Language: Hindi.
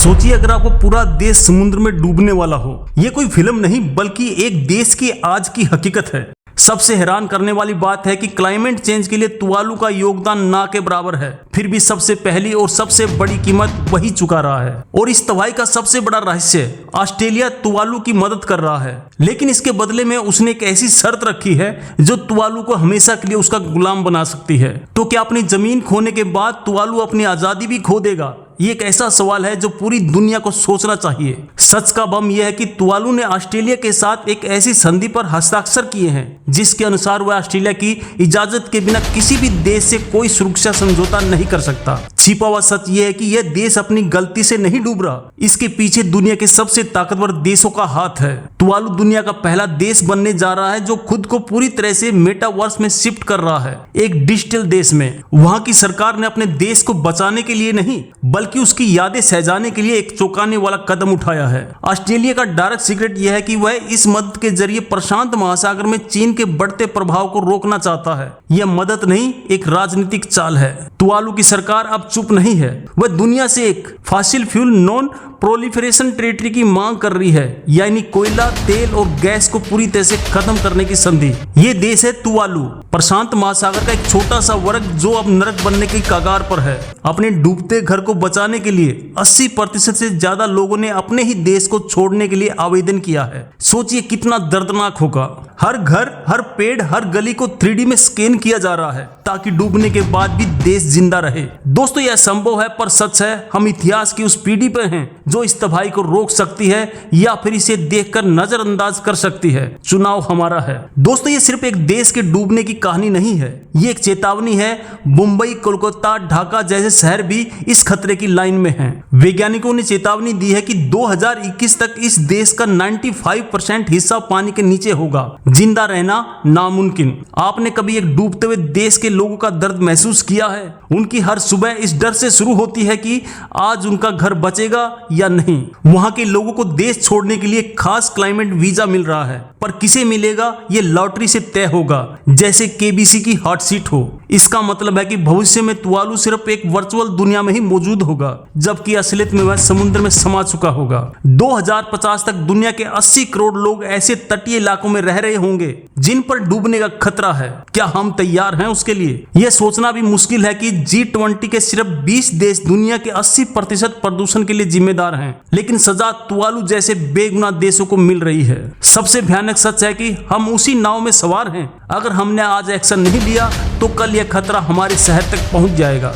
सोचिए अगर आपको पूरा देश समुद्र में डूबने वाला हो। ये कोई फिल्म नहीं बल्कि एक देश की आज की हकीकत है। सबसे हैरान करने वाली बात है कि क्लाइमेट चेंज के लिए तुवालू का योगदान ना के बराबर है, फिर भी सबसे पहली और सबसे बड़ी कीमत वही चुका रहा है। और इस तबाही का सबसे बड़ा रहस्य, ऑस्ट्रेलिया तुवालू की मदद कर रहा है, लेकिन इसके बदले में उसने एक ऐसी शर्त रखी है जो तुवालू को हमेशा के लिए उसका गुलाम बना सकती है। तो क्या अपनी जमीन खोने के बाद तुवालू अपनी आजादी भी खो देगा? ये एक ऐसा सवाल है जो पूरी दुनिया को सोचना चाहिए। सच का बम यह है कि तुवालू ने ऑस्ट्रेलिया के साथ एक ऐसी संधि पर हस्ताक्षर किए हैं जिसके अनुसार वह ऑस्ट्रेलिया की इजाजत के बिना किसी भी देश से कोई सुरक्षा समझौता नहीं कर सकता। छिपा हुआ सच यह है कि यह देश अपनी गलती से नहीं डूब रहा, इसके पीछे दुनिया के सबसे ताकतवर देशों का हाथ है। तुवालू दुनिया का पहला देश बनने जा रहा है जो खुद को पूरी तरह से मेटावर्स में शिफ्ट कर रहा है, एक डिजिटल देश में। वहां की सरकार ने अपने देश को बचाने के लिए नहीं बल्कि उसकी यादें सजाने के लिए एक चौंकाने वाला कदम उठाया है। ऑस्ट्रेलिया का डायरेक्ट सीक्रेट यह है कि वह इस मदद के जरिए प्रशांत महासागर में चीन के बढ़ते प्रभाव को रोकना चाहता है। यह मदद नहीं, एक राजनीतिक चाल है। तुवालू की सरकार अब चुप नहीं है, वह दुनिया से एक fossil fuel non proliferation territory की मांग कर रही है, यानी कोयला, तेल और गैस को पूरी तरह से खत्म करने की संधि। ये देश है तुवालू, प्रशांत महासागर का एक छोटा सा वर्ग जो अब नरक बनने की कगार पर है। अपने डूबते घर को बचाने के लिए 80% से ज्यादा लोगों ने अपने ही देश को छोड़ने के लिए आवेदन किया है। सोचिए कितना दर्दनाक होगा। हर घर, हर पेड़, हर गली को 3D में स्कैन किया जा रहा है ताकि डूबने के बाद भी देश जिंदा रहे। दोस्तों, यह संभव है पर सच है, हम इतिहास की उस पीढ़ी पर हैं जो इस तबाही को रोक सकती है या फिर इसे देखकर नजरअंदाज कर सकती है। चुनाव हमारा है। दोस्तों, ये सिर्फ एक देश के डूबने की कहानी नहीं है, ये एक चेतावनी है। मुंबई, कोलकाता, ढाका जैसे शहर भी इस खतरे की लाइन में हैं। वैज्ञानिकों ने चेतावनी दी है कि 2021 तक इस देश का 95% हिस्सा पानी के नीचे होगा। जिंदा रहना नामुमकिन। आपने कभी एक डूबते हुए देश के लोगों का दर्द महसूस किया है? उनकी हर सुबह इस डर से शुरू होती है कि आज उनका घर बचेगा या नहीं। वहां के लोगों को देश छोड़ने के लिए खास क्लाइमेट वीजा मिल रहा है, पर किसे मिलेगा ये लॉटरी से तय होगा, जैसे केबीसी की हॉट सीट हो। इसका मतलब है कि भविष्य में तुवालू सिर्फ एक वर्चुअल दुनिया में ही मौजूद होगा, जबकि असलियत में वह समुद्र में समा चुका होगा। 2050 तक दुनिया के 80 करोड़ लोग ऐसे तटीय इलाकों में रह रहे होंगे जिन पर डूबने का खतरा है। क्या हम तैयार हैं उसके लिए? यह सोचना भी मुश्किल है कि G20 के सिर्फ 20 देश दुनिया के 80% प्रदूषण के लिए जिम्मेदार हैं, लेकिन सजा तुवालू जैसे बेगुनाह देशों को मिल रही है। सबसे भयानक सच है कि हम उसी नाव में सवार हैं। अगर हमने आज एक्शन नहीं लिया तो कल यह खतरा हमारे शहर तक पहुंच जाएगा।